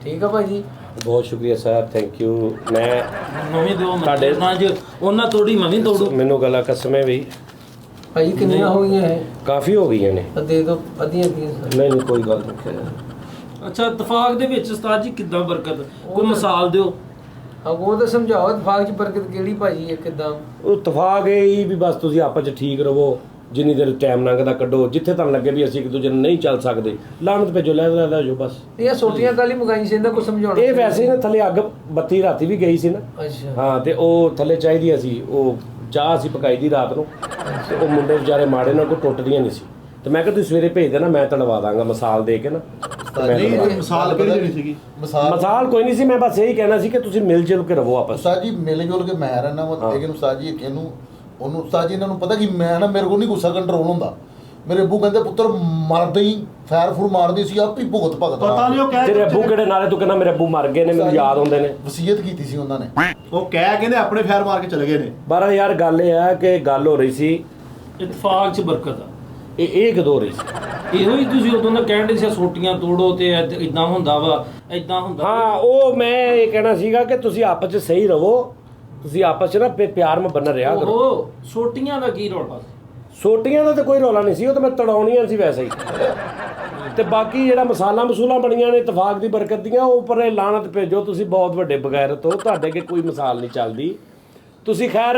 ਠੀਕ ਆ ਭਾਜੀ ਬਹੁਤ ਸ਼ੁਕਰੀਆ ਸਰ ਥੈਂਕ ਯੂ ਮੈਂ ਨਵੀਂ ਦਿਓ ਤੁਹਾਡੇ- ਨਾ ਜੇ ਉਹਨਾਂ ਤੋੜੀ ਮੈਂ ਵੀ ਤੋੜੂ ਮੈਨੂੰ ਗਲਾ ਕਸਮੇ ਵੀ ਭਾਜੀ ਕਿੰਨੀਆਂ ਹੋ ਗਈਆਂ ਇਹ ਕਾਫੀ ਹੋ ਗਈਆਂ ਨੇ ਦੇ ਦੋ ਅੱਧੀਆਂ ਨਹੀਂ ਕੋਈ ਗੱਲ ਨਹੀਂ ਅੱਛਾ ਇਤਫਾਕ ਦੇ ਵਿੱਚ ਉਸਤਾਦ ਜੀ ਕਿੱਦਾਂ ਬਰਕਤ ਕੋਈ ਮਿਸਾਲ ਦਿਓ ਉਹ ਤਾਂ ਸਮਝਾਓ ਇਤਫਾਕ ਚ ਬਰਕਤ ਕਿਹੜੀ ਭਾਜੀ ਹੈ ਕਿਦਾਂ ਉਹ ਇਤਫਾਕ ਇਹ ਹੀ ਵੀ ਬਸ ਤੁਸੀਂ ਆਪਸ 'ਚ ਠੀਕ ਰਹੋ ਜਿੰਨੀ ਦੇਰ ਟਾਈਮ ਲੰਘਦਾ ਕੱਢੋ ਜਿੱਥੇ ਤੁਹਾਨੂੰ ਲੱਗੇ ਵੀ ਅਸੀਂ ਇੱਕ ਦੂਜੇ ਨੂੰ ਨਹੀਂ ਚੱਲ ਸਕਦੇ ਲਾਹਨਤ ਭੇਜੋ ਲੈ ਜਾਓ ਬਸ ਇਹ ਛੋਟੀਆਂ ਕਾਲੀ ਮੰਗਾਈ ਸੀ ਇਹਦਾ ਕੁਝ ਸਮਝਾਉਣਾ ਇਹ ਵੈਸੇ ਹੀ ਨਾ ਥੱਲੇ ਅੱਗ ਬੱਤੀ ਰਾਤੀ ਵੀ ਗਈ ਸੀ ਨਾ ਅੱਛਾ ਹਾਂ ਤੇ ਉਹ ਥੱਲੇ ਚਾਹੀਦੀ ਸੀ ਉਹ ਚਾਹ ਅਸੀਂ ਪਕਾਈ ਦੀ ਰਾਤ ਨੂੰ ਤੇ ਉਹ ਮੁੰਡੇ ਵਿਚਾਰੇ ਮਾੜੇ ਨਾਲ ਕੋ ਟੁੱਟਦੀਆਂ ਨਹੀਂ ਸੀ ਤੇ ਮੈਂ ਕਿਹਾ ਤੁਸੀਂ ਸਵੇਰੇ ਭੇਜ ਦੇਣਾ ਮੈਂ ਤੜਵਾ ਦਾਂਗਾ ਮਿਸਾਲ ਦੇ ਕੇ ਨਾ ਤੇ ਮੈਂ ਨਹੀਂ ਤੜਵਾ- ਇਹ ਮਿਸਾਲ ਕਿਹੜੀ ਦੇਣੀ ਸੀਗੀ ਮਿਸਾਲ ਕੋਈ ਨਹੀਂ ਸੀ ਮੈਂ ਬਸ ਇਹੀ ਕਹਿਣਾ ਸੀ ਕਿ ਤੁਸੀਂ ਮਿਲ ਜੁਲ ਕੇ ਰਹੋ ਆਪਸ 'ਚ। ਉਸਤਾਦ ਜੀ ਮਿਲ ਜੁਲ ਕੇ ਮੈਂ ਰਹਿਣਾ ਵਾ ਲੇਕਿਨ ਉਸਤਾਦ ਜੀ ਇਹਨੂੰ ਉਹਨੂੰ ਉਸਤਾਦ ਜੀ ਇਹਨਾਂ ਨੂੰ ਪਤਾ ਕਿ ਮੈਂ ਨਾ ਮੇਰੇ ਕੋਲ ਨਹੀਂ ਗੁੱਸਾ ਕੰਟਰੋਲ ਹੁੰਦਾ ਮੇਰੇ ਅੱਬੂ ਕਹਿੰਦੇ ਪੁੱਤਰ ਮਰਦੇ ਹੀ ਫੈਰ ਫੁਰ ਮਾਰਦੀ ਸੀ ਆਪ ਹੀ ਭੁਗਤ ਭਗਤ ਪਤਾ ਨਹੀਂ ਉਹ ਤੇਰੇ ਕਹਿ ਅੱਬੂ ਕਿਹੜੇ ਨਾਲੇ ਤੂੰ ਕਹਿੰਦਾ ਮੇਰੇ ਅੱਬੂ ਮਰ ਗਏ ਨੇ ਮੈਨੂੰ ਯਾਦ ਆਉਂਦੇ ਨੇ ਵਸੀਅਤ ਕੀਤੀ ਸੀ ਉਹਨਾਂ ਨੇ ਉਹ ਕਹਿ ਕਹਿੰਦੇ ਆਪਣੇ ਫੈਰ ਮਾਰ ਕੇ ਚਲੇ ਗਏ ਨੇ 12 ਯਾਰ ਗੱਲ ਇਹ ਆ ਕਿ ਗੱਲ ਹੋ ਰਹੀ ਸੀ ਇਤਫਾਕ 'ਚ ਬਰਕਤ ਆ ਇਹ ਕਦੋਂ ਹੋ ਰਹੀ ਸੀ ਇਹੋ ਹੀ ਤੁਸੀਂ ਉਦੋਂ ਦਾ ਕਹਿੰਦੇ ਸੀ ਸੋਟੀਆਂ ਤੋੜੋ ਤੇ ਇਦਾਂ ਹੁੰਦਾ ਵਾ ਇਦਾਂ ਹੁੰਦਾ ਹਾਂ ਉਹ ਮੈਂ ਇਹ ਕਹਿਣਾ ਸੀਗਾ ਕਿ ਤੁਸੀਂ ਆਪਸ 'ਚ ਸਹੀ ਰਹੋ ਤੁਸੀਂ ਆਪਸ 'ਚ ਨਾ ਪਿਆਰ ਮੈਂ ਬਣਾ ਰਿਹਾ ਕਰੋ ਉਹ ਸੋਟੀਆਂ ਦਾ ਕੀ ਰੌਲਾ ਸੋਟੀਆਂ ਦਾ ਤਾਂ ਕੋਈ ਰੌਲਾ ਨਹੀਂ ਸੀ ਉਹ ਤਾਂ ਮੈਂ ਤੜਾਉਣੀਆਂ ਸੀ ਵੈਸੇ ਹੀ ਤੇ ਬਾਕੀ ਜਿਹੜਾ ਮਸੂਲਾਂ ਬਣੀਆਂ ਨੇ ਇਤਫਾਕ ਦੀ ਬਰਕਤ ਦੀਆਂ ਉਹ ਪਰੇ ਲਾਨਤ ਭੇਜੋ ਤੁਸੀਂ ਬਹੁਤ ਵੱਡੇ ਬਗੈਰਤ ਹੋ ਤੁਹਾਡੇ ਅੱਗੇ ਕੋਈ ਮਿਸਾਲ ਨਹੀਂ ਚੱਲਦੀ ਤੁਸੀਂ ਖੈਰ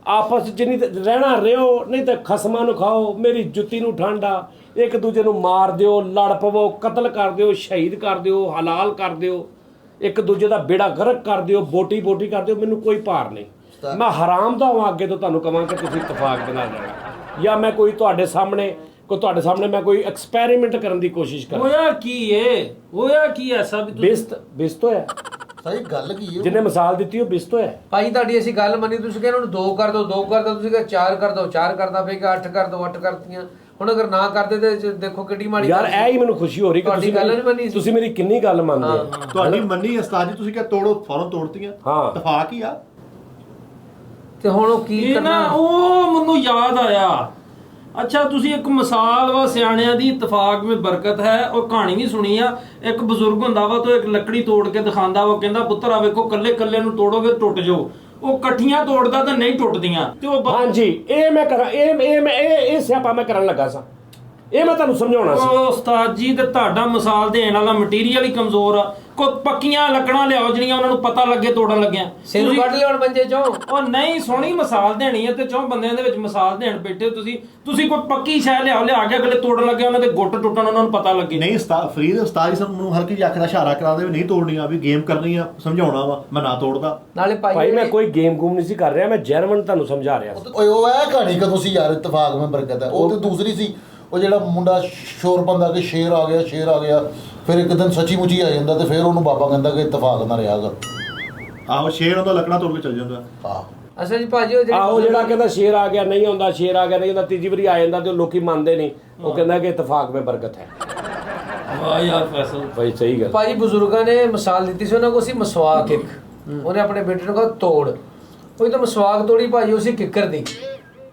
ਆਪਸ 'ਚ ਜਿੰਨੀ ਰਹਿਣਾ ਰਿਓ ਨਹੀਂ ਤਾਂ ਖਸਮਾਂ ਨੂੰ ਖਾਓ ਮੇਰੀ ਜੁੱਤੀ ਨੂੰ ਠੰਡਾ ਇੱਕ ਦੂਜੇ ਨੂੰ ਮਾਰ ਦਿਓ ਲੜ ਪਵੋ ਕਤਲ ਕਰ ਦਿਓ ਸ਼ਹੀਦ ਕਰ ਦਿਓ ਹਲਾਲ ਕਰ ਦਿਓ ਇੱਕ ਦੂਜੇ ਦਾ ਬੇੜਾ ਗਰਕ ਕਰ ਦਿਓ ਬੋਟੀ ਕਰ ਦਿਓ ਮੈਨੂੰ ਕੋਈ ਭਾਰ ਨਹੀਂ ਮੈਂ ਹਰਾਮ ਦਾ ਹਾਂ ਅੱਗੇ ਤੋਂ ਤੁਹਾਨੂੰ ਕਹਾਂ ਕਿ ਤੁਸੀਂ ਇਤਫਾਕ ਦੇ ਨਾਲ ਰਹਿਣਾ ਜਾਂ ਮੈਂ ਕੋਈ ਤੁਹਾਡੇ ਸਾਹਮਣੇ ਮੈਂ ਕੋਈ ਐਕਸਪੈਰੀਮੈਂਟ ਕਰਨ ਦੀ ਕੋਸ਼ਿਸ਼ ਕਰਾਂ ਹੋਇਆ ਕੀ ਐਸਾ ਵੀ ਬਿਸਤ ਹੋਇਆ ਸਹੀ ਗੱਲ ਕੀ ਹੈ ਜਿਹਨੇ ਮਿਸਾਲ ਦਿੱਤੀ ਉਹ ਬਿਸਤ ਹੋਇਆ ਭਾਈ ਤੁਹਾਡੀ ਅਸੀਂ ਗੱਲ ਮੰਨੀ ਤੁਸੀਂ ਕਹਿੰਦੇ ਉਹਨੂੰ 2 ਕਰ ਦਿਓ ਤੁਸੀਂ ਕਹਿੰਦੇ 4 ਕਰ ਦਿਓ 4 ਕਰਦਾ ਪਏਗਾ 8 ਕਰ ਦਿਓ 8 ਕਰਤੀਆਂ ਹੁਣ ਅਗਰ ਨਾ ਕਰਦੇ ਤੇ ਦੇਖੋ ਕਿੱਡੀ ਮਾੜੀ ਯਾਰ ਇਹ ਹੀ ਮੈਨੂੰ ਖੁਸ਼ੀ ਹੋ ਰਹੀ ਕਿ ਤੁਹਾਡੀ ਗੱਲ ਨਹੀਂ ਮੰਨੀ ਸੀ। ਤੁਸੀਂ ਮੇਰੀ ਕਿੰਨੀ ਗੱਲ ਮੰਨਦੇ ਹੋ ਤੁਹਾਡੀ ਮੰਨੀ ਉਸਤਾਦ ਜੀ ਤੁਸੀਂ ਕਿਹਾ ਤੋੜੋ ਫੌਰਨ ਤੋੜਤੀਆਂ ਹਾਂ। ਇਤਫਾਕ ਹੀ ਆ ਤੇ ਹੁਣ ਉਹ ਕੀ ਇਹ ਨਾ ਕਰਨਾ ਉਹ ਮੈਨੂੰ ਯਾਦ ਆਇਆ ਅੱਛਾ ਤੁਸੀਂ ਇੱਕ ਮਿਸਾਲ ਵਾ ਸਿਆਣਿਆਂ ਦੀ ਇਤਫਾਕ ਵਿੱਚ ਬਰਕਤ ਹੈ ਉਹ ਕਹਾਣੀ ਵੀ ਸੁਣੀ ਆ ਇੱਕ ਬਜ਼ੁਰਗ ਹੁੰਦਾ ਵਾ ਤੋਂ ਇੱਕ ਲੱਕੜੀ ਤੋੜ ਕੇ ਦਿਖਾਉਂਦਾ ਵਾ ਕਹਿੰਦਾ ਪੁੱਤਰ ਆ ਵੇਖੋ ਕੱਲੇ ਨੂੰ ਤੋੜੋਗੇ ਟੁੱਟ ਜਾਓ ਉਹ ਇਕੱਠੀਆਂ ਤੋੜਦਾ ਤਾਂ ਨਹੀਂ ਟੁੱਟਦੀਆਂ ਤੇ ਉਹ ਹਾਂਜੀ ਇਹ ਮੈਂ ਕਰਾਂ ਇਹ ਸਿਆਪਾ ਮੈਂ ਕਰਨ ਲੱਗਾ ਸਾਂ ਇਹ ਮੈਂ ਤੁਹਾਨੂੰ ਸਮਝਾਉਣਾ ਸੀ ਉਹ ਉਸਤਾਦ ਜੀ ਤੇ ਤੁਹਾਡਾ ਮਿਸਾਲ ਦੇਣ ਵਾਲਾ ਮਟੀਰੀਅਲ ਹੀ ਕਮਜ਼ੋਰ ਆ ਕੋਈ ਪੱਕੀਆਂ ਲੱਕੜਾਂ ਲਿਆਓ ਜਿਹੜੀਆਂ ਉਹਨਾਂ ਨੂੰ ਪਤਾ ਲੱਗੇ ਤੋੜਨ ਲੱਗਿਆ ਸਿਰ ਕੱਢ ਲਿਆਉਣ ਬੰਜੇ ਚੋਂ ਉਹ ਨਹੀਂ ਸੋਹਣੀ ਮਿਸਾਲ ਦੇਣੀ ਹੈ ਤੇ ਚੌਂ ਬੰਦਿਆਂ ਦੇ ਵਿੱਚ ਮਿਸਾਲ ਦੇਣ ਬੈਠੇ ਤੁਸੀਂ ਕੋਈ ਪੱਕੀ ਸ਼ੈ ਲਿਆ ਕੇ ਅਗਲੇ ਤੋੜਨ ਲੱਗੇ ਉਹਨਾਂ ਦੇ ਗੁੱਟ ਟੁੱਟਣ ਉਹਨਾਂ ਨੂੰ ਪਤਾ ਲੱਗੇ ਨਹੀਂ ਫਰੀਦ ਉਸਤਾਦ ਜੀ ਸਾਨੂੰ ਮੈਨੂੰ ਹਲਕੀ ਜਿਹੀ ਅੱਖ ਦਾ ਇਸ਼ਾਰਾ ਕਰਾ ਦੇ ਵੀ ਨਹੀਂ ਤੋੜਨੀਆਂ ਵੀ ਗੇਮ ਕਰਨੀ ਆ ਸਮਝਾਉਣਾ ਵਾ ਮੈਂ ਨਾ ਤੋੜਦਾ ਨਾਲੇ ਭਾਈ ਮੈਂ ਕੋਈ ਗੇਮ ਗੂਮ ਨਹੀਂ ਸੀ ਕਰ ਰਿਹਾ ਮੈਂ ਜੈਨੂਇਨ ਤੁਹਾਨੂੰ ਸਮਝਾ ਰਿਹਾ ਸੀ ਓਏ ਉਹ ਇਹ ਕਹਾਣੀ ਕਦੋਂ ਸੀ ਯਾਰ ਇਤਫਾਕ ਮੈਂ ਬਰਕਤ ਹੈ ਉਹ ਤੇ ਦੂਸਰੀ ਸੀ ਉਹ ਜਿਹੜਾ ਮੁੰਡਾ ਸ਼ੋਰ ਬੰਦਾ ਕਿ ਸ਼ੇਰ ਆ ਗਿਆ ਫਿਰ ਇੱਕ ਦਿਨ ਸੱਚੀ ਮੁੱਚੀ ਆ ਜਾਂਦਾ ਤੇ ਫਿਰ ਉਹਨੂੰ ਬਾਬਾ ਕਹਿੰਦਾ ਕਿ ਇਤਫਾਕ ਨਾ ਰਿਹਾ ਕਰ ਆਹੋ ਸ਼ੇਰ ਉਹਦਾ ਲੱਕੜਾਂ ਤੋੜ ਕੇ ਚੱਲ ਜਾਂਦਾ ਆਹ ਅਸਲ ਜੀ ਭਾਜੀ ਉਹ ਆਹੋ ਜਿਹੜਾ ਕਹਿੰਦਾ ਸ਼ੇਰ ਆ ਗਿਆ ਨਹੀਂ ਆਉਂਦਾ ਸ਼ੇਰ ਆ ਗਿਆ ਨਹੀਂ ਆਉਂਦਾ ਤੀਜੀ ਵਾਰੀ ਆ ਜਾਂਦਾ ਤੇ ਉਹ ਲੋਕੀ ਮੰਨਦੇ ਨਹੀਂ ਉਹ ਕਹਿੰਦਾ ਕਿ ਇਤਫਾਕ ਵਿੱਚ ਬਰਕਤ ਹੈ ਵਾਹ ਯਾਰ ਫੈਸਲ ਭਾਈ ਸਹੀ ਗੱਲ ਭਾਜੀ ਬਜ਼ੁਰਗਾਂ ਨੇ ਮਿਸਾਲ ਦਿੱਤੀ ਸੀ ਉਹਨਾਂ ਕੋਲ ਸੀ ਮਸਵਾਕ ਇੱਕ ਉਹਨੇ ਆਪਣੇ ਬੇਟੇ ਨੂੰ ਕਿਹਾ ਤੋੜ ਉਹ ਤਾਂ ਮਸਵਾਕ ਤੋੜੀ ਭਾਜੀ ਉਹ ਸੀ ਕਿੱਕਰ ਦੀ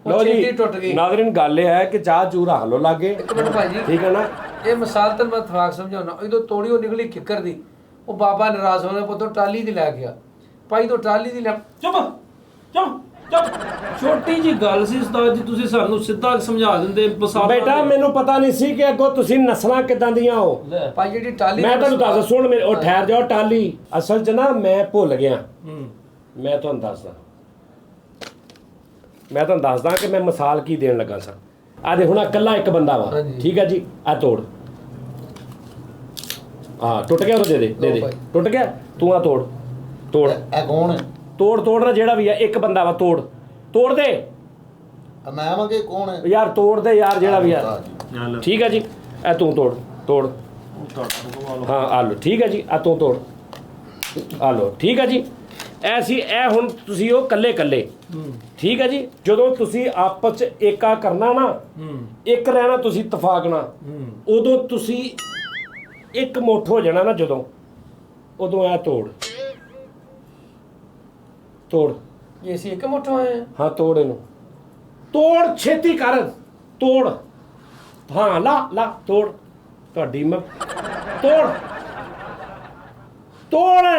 ਉਹ ਲੋ ਛੇਤੀ ਜੀ ਟੁੱਟ ਗਈ ਨਾਜ਼ਰੀਨ ਗੱਲ ਇਹ ਹੈ ਕਿ ਚਾਹ ਚੂਹ ਰੱਖ ਲੋ ਲਾਗੇ ਇੱਕ ਮਿੰਟ ਭਾਜੀ ਠੀਕ ਹੈ ਨਾ ਇਹ ਮਿਸਾਲ ਤਾਂ ਮੈਂ ਇਤਫਾਕ ਸਮਝਾਉਣਾ ਜਦੋਂ ਤੋੜੀ ਉਹ ਨਿਕਲੀ ਕਿੱਕਰ ਦੀ ਉਹ ਬਾਬਾ ਨਾਰਾਜ਼ ਹੋਣੇ ਪੁੱਤੋਂ ਟਾਲੀ ਦੀ ਲੈ ਗਿਆ ਭਾਈ ਤੋਂ ਟਾਲੀ ਦੀ ਲੈ ਚੁੱਪ ਛੋਟੀ ਜੀ ਗੱਲ ਸੀ ਉਸਤਾਦ ਜੀ ਤੁਸੀਂ ਸਾਨੂੰ ਸਿੱਧਾ ਸਮਝਾ ਦਿੰਦੇ ਮਿਸਾਲ ਬੇਟਾ ਮੈਨੂੰ ਪਤਾ ਨਹੀਂ ਸੀ ਕਿ ਅੱਗੋਂ ਤੁਸੀਂ ਨਸਲਾਂ ਕਿਦਾਂ ਦੀਆਂ ਹੋ ਭਾਈ ਜਿਹੜੀ ਟਾਲੀ ਮੈਂ ਤੁਹਾਨੂੰ ਦੱਸ ਸੁਣ ਮੇਰੇ ਉਹ ਠਹਿਰ ਜਾਓ ਟਾਲੀ ਅਸਲ 'ਚ ਨਾ ਮੈਂ ਭੁੱਲ ਗਿਆ ਮੈਂ ਤੁਹਾਨੂੰ ਦੱਸਦਾ ਕਿ ਮੈਂ ਮਿਸਾਲ ਕੀ ਦੇਣ ਲੱਗਾ ਸਾਂ ਆ ਦੇ ਹੁਣ ਇਕੱਲਾ ਇੱਕ ਬੰਦਾ ਵਾ ਹਾਂਜੀ। ਠੀਕ ਹੈ ਜੀ ਆ ਤੋੜ ਹਾਂ ਟੁੱਟ ਗਿਆ ਉਹ ਦੇ ਦੇ ਟੁੱਟ ਗਿਆ ਤੂੰ ਆ ਤੋੜ ਇਹ ਕੌਣ ਹੈ ਤੋੜ ਨਾ ਜਿਹੜਾ ਵੀ ਆ ਇੱਕ ਬੰਦਾ ਵਾ ਤੋੜ ਦੇ ਮੈਂ ਮੰਗੇ ਕੌਣ ਹੈ ਯਾਰ ਤੋੜ ਦੇ ਯਾਰ ਜਿਹੜਾ ਵੀ ਆ ਠੀਕ ਹੈ ਜੀ ਇਹ ਤੂੰ ਤੋੜ ਹਾਂ ਆ ਲੋ ਠੀਕ ਹੈ ਜੀ ਆ ਤੂੰ ਤੋੜ ਆ ਲੋ ਠੀਕ ਹੈ ਜੀ ਐ ਸੀ ਇਹ ਹੁਣ ਤੁਸੀਂ ਉਹ ਕੱਲੇ ਠੀਕ ਹੈ ਜੀ। ਜਦੋਂ ਤੁਸੀਂ ਆਪਸ ਚ ਏਕਾ ਕਰਨਾ ਨਾ, ਇੱਕ ਰਹਿਣਾ ਤੁਸੀਂ ਇਤਫਾਕ ਨਾਲ, ਉਦੋਂ ਤੁਸੀਂ ਇੱਕ ਮੁੱਠ ਹੋ ਜਾਣਾ ਨਾ, ਜਦੋਂ ਉਦੋਂ ਇਹ ਤੋੜ ਇਹ ਅਸੀਂ ਇੱਕ ਮੁੱਠ ਹੋਏ ਆ। ਹਾਂ ਤੋੜ ਇਹਨੂੰ, ਤੋੜ ਛੇਤੀ ਕਰ, ਤੋੜ ਹਾਂ ਲਾ ਤੋੜ ਤੁਹਾਡੀ ਮੈਂ ਤੋੜ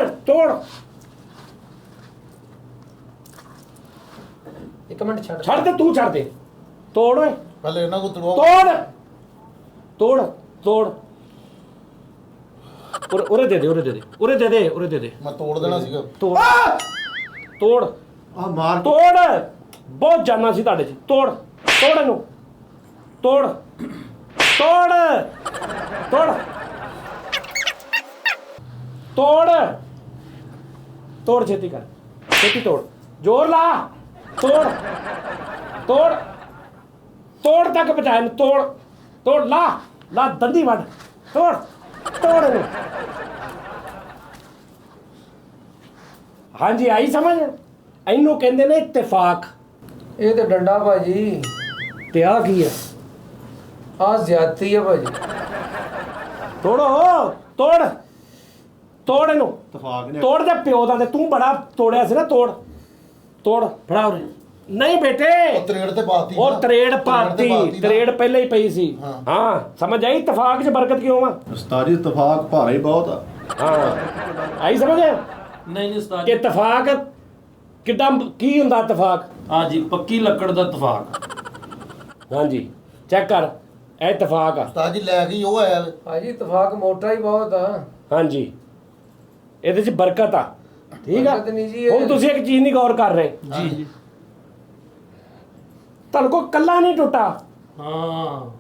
ਇੱਕ ਮਿੰਟ ਛੱਡ ਛੱਡ ਦੇ, ਤੂੰ ਛੱਡ ਦੇ, ਤੋੜ ਓਏ, ਪਹਿਲੇ ਇਹਨਾਂ ਕੋ ਤੜਵਾਓ। ਤੋੜ ਉਰੇ ਦੇ ਦੇ ਮੈਂ ਤੋੜ ਦੇਣਾ ਸੀਗਾ। ਤੋੜ ਆ ਮਾਰ ਤੋੜ, ਬਹੁਤ ਜਾਨਾ ਸੀ ਤੁਹਾਡੇ ਚ, ਤੋੜ ਇਹਨੂੰ, ਤੋੜ ਛੇਤੀ ਕਰ, ਛੇਤੀ ਤੋੜ, ਜ਼ੋਰ ਲਾ, ਤੋੜ ਤੱਕ ਪਹੁੰਚਾ ਇਹਨੂੰ, ਤੋੜ ਲਾ ਦੰਦੀ ਵੱਢ, ਤੋੜ ਇਹਨੂੰ। ਹਾਂਜੀ ਆਈ ਸਮਝ, ਇਹਨੂੰ ਕਹਿੰਦੇ ਨੇ ਇਤਫਾਕ। ਇਹ ਤੇ ਡੰਡਾ ਭਾਜੀ, ਤੇ ਆ ਕੀ ਹੈ? ਆ ਜ਼ਿਆਦਤੀ ਹੈ ਭਾਜੀ। ਤੋੜ ਇਹਨੂੰ, ਇਤਫਾਕ ਨੇ ਤੋੜ ਦੇ ਪਿਓ ਦਾ, ਤੇ ਤੂੰ ਬੜਾ ਤੋੜਿਆ ਸੀ ਨਾ, ਤੋੜ ਫੜਾ ਉਰੇ। ਨਹੀਂ ਬੇਟੇ, ਉਹ ਤਰੇੜ ਤੇ ਪਾਤੀ ਉਹ ਨਾ। ਤਰੇੜ ਪਾਤੀ, ਨਾ। ਤਰੇੜ ਪਹਿਲਾਂ ਹੀ ਪਈ ਸੀ। ਹਾਂ ਸਮਝ ਆਈ, ਇਤਫਾਕ 'ਚ ਬਰਕਤ ਕਿਉਂ ਆ? ਉਸਤਾਦ ਜੀ ਇਤਫਾਕ ਭਾਰਾ ਹੀ ਬਹੁਤ ਆ। ਹਾਂ ਆਈ ਸਮਝ ਨਹੀਂ ਉਸਤਾਦ ਕਿ ਜੀ, ਇਤਫਾਕ ਕਿੱਦਾਂ, ਕੀ ਹੁੰਦਾ ਇਤਫਾਕ? ਹਾਂਜੀ ਪੱਕੀ ਲੱਕੜ ਦਾ ਇਤਫਾਕ। ਹਾਂਜੀ ਚੈੱਕ ਕਰ, ਇਹ ਇਤਫਾਕ ਆ। ਉਸਤਾਦ ਜੀ ਲੈ ਕੇ ਉਹ ਆਇਆ ਵੇ। ਭਾਜੀ ਇਤਫਾਕ ਮੋਟਾ ਹੀ ਬਹੁਤ ਆ। ਹਾਂਜੀ ਇਹਦੇ 'ਚ ਬਰਕਤ ਆ, ਠੀਕ ਆ। ਬਰਕਤ ਨਹੀਂ ਜੀ, ਇਹ- ਹੁਣ ਤੁਸੀਂ ਇੱਕ ਚੀਜ਼ ਨਹੀਂ ਗੌਰ ਕਰ ਰਹੇ, ਜੀ ਤੁਹਾਨੂੰ ਕੋ ਕੱਲਾ ਨਹੀਂ ਟੁੱਟਾ, ਹਾਂ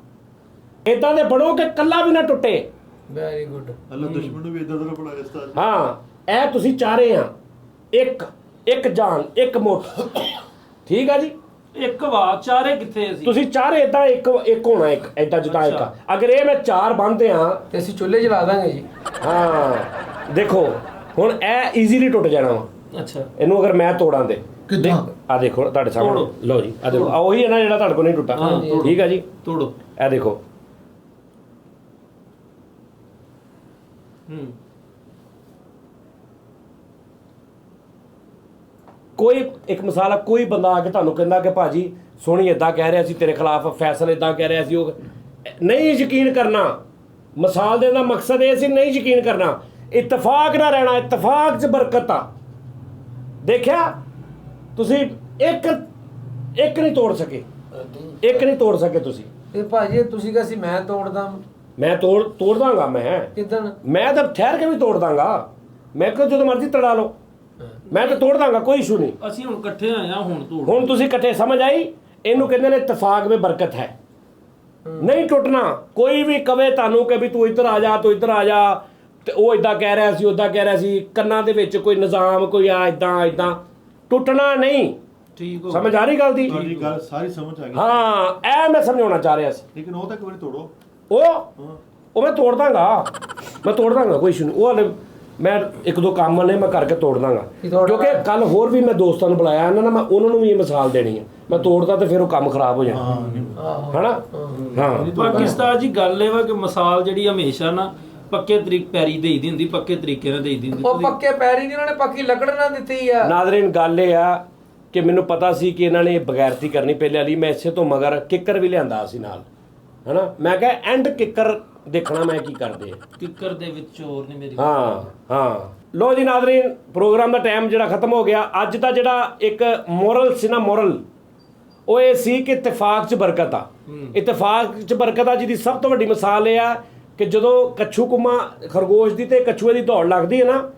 ਇਦਾਂ ਦੇ ਬਣੋ ਕਿ ਕੱਲਾ ਵੀ ਨਾ ਟੁੱਟੇ। Very good. ਅੱਲਾ ਦੁਸ਼ਮਣ ਨੂੰ ਵੀ ਇਦਾਂ ਦਾ ਬਣਾਇਆ ਉਸਤਾਦ ਜੀ। ਹਾਂ ਇਹ ਤੁਸੀਂ ਚਾਰੇ ਆ, ਇੱਕ ਜਾਨ, ਇੱਕ ਮੁੱਠ, ਠੀਕ ਆ ਜੀ। ਇੱਕ ਵਾ ਚਾਰੇ ਕਿੱਥੇ ਸੀ? ਤੁਸੀਂ ਚਾਰੇ ਇਦਾਂ ਇੱਕ ਹੋਣਾ, ਇੱਕ ਇਦਾਂ ਜਿੱਦਾਂ ਇੱਕ ਆ। ਅਗਰ ਇਹ ਮੈਂ ਚਾਰ ਬੰਨਦੇ ਆ, ਤੇ ਅਸੀਂ ਚੁੱਲ੍ਹੇ ਜਲਾ ਦਾਂਗੇ ਜੀ। ਹਾਂ ਦੇਖੋ ਹੁਣ ਇਹ ਈਜ਼ੀਲੀ ਟੁੱਟ ਜਾਣਾ ਵਾ। ਅੱਛਾ ਇਹਨੂੰ ਅਗਰ ਮੈਂ ਤੋੜਾਂ ਤੇ ਕਿੱਦਾਂ? ਆ ਦੇਖੋ ਤੁਹਾਡੇ ਸਾਹਮਣੇ, ਤੋੜੋ। ਲਓ ਜੀ ਆ ਦੇਖੋ, ਆ ਉਹੀ ਹੈ ਨਾ ਜਿਹੜਾ ਤੁਹਾਡੇ ਕੋਲ ਨਹੀਂ ਟੁੱਟਾ, ਹਾਂ, ਤੋੜੋ। ਠੀਕ ਆ ਜੀ। ਤੋੜੋ। ਇਹ ਦੇਖੋ, ਕੋਈ ਇੱਕ ਮਿਸਾਲ ਆ, ਕੋਈ ਬੰਦਾ ਆ ਕੇ ਤੁਹਾਨੂੰ ਕਹਿੰਦਾ ਕਿ ਭਾਜੀ ਸੋਹਣੀ ਇਦਾਂ ਕਹਿ ਰਿਹਾ ਸੀ ਤੇਰੇ ਖਿਲਾਫ, ਫੈਸਲ ਇਦਾਂ ਕਹਿ ਰਿਹਾ ਸੀ, ਉਹ ਨਹੀਂ ਯਕੀਨ ਕਰਨਾ। ਮਿਸਾਲ ਦੇਣ ਦਾ ਮਕਸਦ ਇਹ ਸੀ, ਨਹੀਂ ਯਕੀਨ ਕਰਨਾ, ਇਤਫਾਕ ਨਾ ਰਹਿਣਾ, ਇਤਫਾਕ 'ਚ ਬਰਕਤ ਆ। ਦੇਖਿਆ ਤੁਸੀਂ, ਇੱਕ ਨਹੀਂ ਤੋੜ ਸਕੇ, ਤੁਸੀਂ। ਤੇ ਭਾਜੀ ਇਹ ਤੁਸੀਂ ਕਿਹਾ ਸੀ ਮੈਂ ਤੋੜਦਾ, ਮੈਂ ਤੋੜ ਦਾਂਗਾ, ਕਿੱਦਣ? ਮੈਂ ਤਾਂ ਠਹਿਰ ਕੇ ਵੀ ਤੋੜ ਦਾਂਗਾ, ਮੈਂ ਕਿਹਾ ਜਦੋਂ ਮਰਜ਼ੀ ਤੜਾ ਲਓ, ਮੈਂ ਤਾਂ ਤੋੜ ਦਾਂਗਾ, ਕੋਈ ਇਸ਼ੂ ਨਹੀਂ। ਅਸੀਂ ਹੁਣ ਇਕੱਠੇ ਆਏ ਆ, ਹੁਣ ਤੋੜ। ਹੁਣ ਤੁਸੀਂ ਇਕੱਠੇ, ਸਮਝ ਆਈ? ਇਹਨੂੰ ਕਹਿੰਦੇ ਨੇ ਇਤਫਾਕ ਵਿੱਚ ਬਰਕਤ ਹੈ, ਨਹੀਂ ਟੁੱਟਣਾ। ਕੋਈ ਵੀ ਕਵੇ ਤੁਹਾਨੂੰ ਕਿ ਵੀ ਤੂੰ ਇੱਧਰ ਆ ਜਾ, ਤੇ ਉਹ ਇਦਾਂ ਕਹਿ ਰਿਹਾ ਸੀ, ਉਦਾਂ ਕਹਿ ਰਿਹਾ ਸੀ, ਕੰਨਾਂ ਦੇ ਵਿੱਚ ਕੋਈ ਨਿਜ਼ਾਮ, ਕੋਈ ਆ ਇਦਾਂ ਟੁੱਟਣਾ ਨਹੀਂ। ਠੀਕ ਹੋ ਸਮਝ ਆ ਰਹੀ ਗੱਲ ਦੀ? ਤੁਹਾਡੀ ਗੱਲ ਸਾਰੀ ਸਮਝ ਆ ਗਈ। ਹਾਂ ਇਹ ਮੈਂ ਸਮਝਾਉਣਾ ਚਾਹ ਰਿਹਾ ਸੀ। ਲੇਕਿਨ ਉਹ ਤਾਂ ਇੱਕ ਵਾਰੀ ਤੋੜੋ। ਉਹ ਮੈਂ ਤੋੜ ਦਾਂਗਾ, ਕੋਈ ਇਸ਼ੂ ਨਹੀਂ। ਉਹ ਹਲੇ ਮੈਂ ਇੱਕ ਦੋ ਕੰਮ ਨੇ ਮੈਂ ਕਰਕੇ ਤੋੜ ਦਾਂਗਾ, ਕਿਉਂਕਿ ਕੱਲ ਹੋਰ ਵੀ ਮੈਂ ਦੋਸਤਾਂ ਨੂੰ ਬੁਲਾਇਆ ਇਹਨਾਂ ਨੇ, ਮੈਂ ਉਹਨਾਂ ਨੂੰ ਵੀ ਇਹ ਮਿਸਾਲ ਦੇਣੀ ਹੈ। ਮੈਂ ਤੋੜਦਾ ਤੇ ਫਿਰ ਉਹ ਕੰਮ ਖਰਾਬ ਹੋ ਜਾਣਾ, ਹਨਾ? ਹਾਂ ਪਾਕਿਸਤਾਨ ਜੀ ਗੱਲ ਇਹ ਵਾ ਕਿ ਮਿਸਾਲ ਜਿਹੜੀ ਹਮੇਸ਼ਾ ਨਾ ਪੱਕੇ ਪੈਰੀ ਦੇਈਦੀ ਹੁੰਦੀ, ਪੱਕੇ ਤਰੀਕੇ ਨਾਲ ਦੇਈਦੀ ਹੁੰਦੀ। ਉਹ ਪੱਕੇ ਪੈਰੀ ਨਹੀਂ, ਉਹਨਾਂ ਨੇ ਪੱਕੀ ਲੱਕੜ ਨਾ ਦਿੱਤੀ ਆ। ਨਾਜ਼ਰੀਨ ਗੱਲ ਇਹ ਆ ਕਿ ਮੈਨੂੰ ਪਤਾ ਸੀ ਕਿ ਇਹਨਾਂ ਨੇ ਬਗੈਰਤੀ ਕਰਨੀ ਪਹਿਲੇ ਵਾਲੀ, ਮੈਂ ਇਸੇ ਤੋਂ ਮਗਰ ਕਿੱਕਰ ਵੀ ਲਿਆਂਦਾ ਸੀ ਨਾਲ, ਹਨਾ? ਮੈਂ ਕਿਹਾ ਐਂਡ ਕਿੱਕਰ ਦੇਖਣਾ ਮੈਂ ਕੀ ਕਰਦੇ ਆ। ਕਿੱਕਰ ਦੇ ਵਿੱਚ ਚੋਰ ਨੇ ਮੇਰੀ। ਹਾਂ ਲੋ ਜੀ ਨਾਜ਼ਰੀਨ, ਪ੍ਰੋਗਰਾਮ ਦਾ ਟਾਈਮ ਜਿਹੜਾ ਖਤਮ ਹੋ ਗਿਆ। ਅੱਜ ਦਾ ਜਿਹੜਾ ਇੱਕ ਮੋਰਲ ਸੀ ਨਾ, ਉਹ ਇਹ ਸੀ ਕਿ ਇਤਫਾਕ 'ਚ ਬਰਕਤ ਆ। ਇਤਫਾਕ 'ਚ ਬਰਕਤ ਆ, ਜਿਹਦੀ ਸਭ ਤੋਂ ਵੱਡੀ ਮਿਸਾਲ ਇਹ ਆ ਕਿ ਜਦੋਂ ਕੱਛੂ ਕੁਮਾ ਖਰਗੋਸ਼ ਦੀ ਤੇ ਕਛੂਏ ਦੀ ਦੌੜ ਲੱਗਦੀ ਹੈ ਨਾ,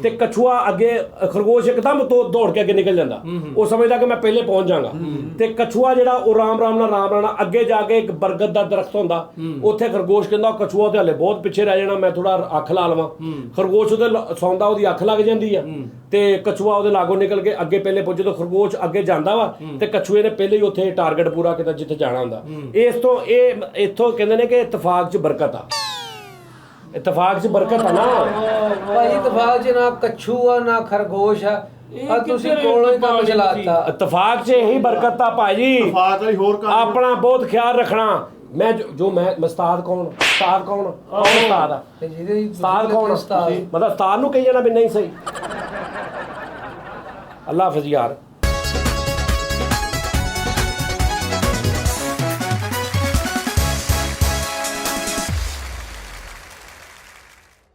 ਤੇ ਕਛੂਆ ਅੱਗੇ, ਖਰਗੋਸ਼ ਇੱਕਦਮ ਦੌੜ ਕੇ ਅੱਗੇ ਨਿਕਲ ਜਾਂਦਾ, ਉਹ ਸਮਝਦਾ ਕਿ ਮੈਂ ਪਹਿਲੇ ਪਹੁੰਚ ਜਾਵਾਂਗਾ, ਤੇ ਕਛੂਆ ਜਿਹੜਾ ਉਹ ਰਾਮ ਨਾਲ ਅੱਗੇ ਜਾ ਕੇ ਇੱਕ ਬਰਗਦ ਦਾ ਦਰਖਤ ਹੁੰਦਾ, ਉੱਥੇ ਖਰਗੋਸ਼ ਕਹਿੰਦਾ ਕਛੂਆ ਤੇ ਹਲੇ ਬਹੁਤ ਪਿੱਛੇ ਰਹਿ ਜਾਣਾ, ਮੈਂ ਥੋੜਾ ਅੱਖ ਲਾ ਲਵਾਂ। ਖਰਗੋਸ਼ ਉਹਦੇ ਸੌਂਦਾ, ਉਹਦੀ ਅੱਖ ਲੱਗ ਜਾਂਦੀ ਆ, ਤੇ ਕਛੂਆ ਉਹਦੇ ਲਾਗੋਂ ਨਿਕਲ ਕੇ ਅੱਗੇ ਪਹਿਲੇ ਪਹੁੰਚੇ। ਜਦੋਂ ਖਰਗੋਸ਼ ਅੱਗੇ ਜਾਂਦਾ ਵਾ ਤੇ ਕਛੂਏ ਨੇ ਪਹਿਲੇ ਹੀ ਉੱਥੇ ਟਾਰਗੇਟ ਪੂਰਾ ਕੀਤਾ ਜਿੱਥੇ ਜਾਣਾ ਹੁੰਦਾ। ਇੱਥੋਂ ਕਹਿੰਦੇ ਨੇ ਕਿ ਇਤਫਾਕ 'ਚ ਬਰਕਤ ਆ, ਇਤਫਾਕ 'ਚ ਬਰਕਤ ਆ ਨਾ ਭਾਈ ਇਤਫਾਕ 'ਚ ਨਾ ਕੱਛੂ ਆ, ਨਾ ਖਰਗੋਸ਼ ਆ, ਆ ਤੁਸੀਂ ਕੋਲੋਂ ਹੀ ਕੰਮ ਚਲਾਤਾ। ਇਤਫਾਕ 'ਚ ਇਹੀ ਬਰਕਤ ਆ ਭਾਜੀ। ਇਤਫਾਕ ਵਾਲੀ ਹੋਰ ਕੰਮ ਆਪਣਾ ਬਹੁਤ ਖਿਆਲ ਰੱਖਣਾ। ਮੈਂ ਮੈਂ ਉਸਤਾਦ ਕੌਣ ਉਸਤਾਦ ਆ? ਤੇ ਜਿਹਦੇ ਉਸਤਾਦ ਕੌਣ? ਉਸਤਾਦ ਮਤਲਬ ਉਸਤਾਦ ਨੂੰ ਕਹੀ ਜਾਣਾ ਵੀ ਨਹੀਂ ਸਹੀ। ਅੱਲਾ ਹਾਫਿਜ਼ ਯਾਰ।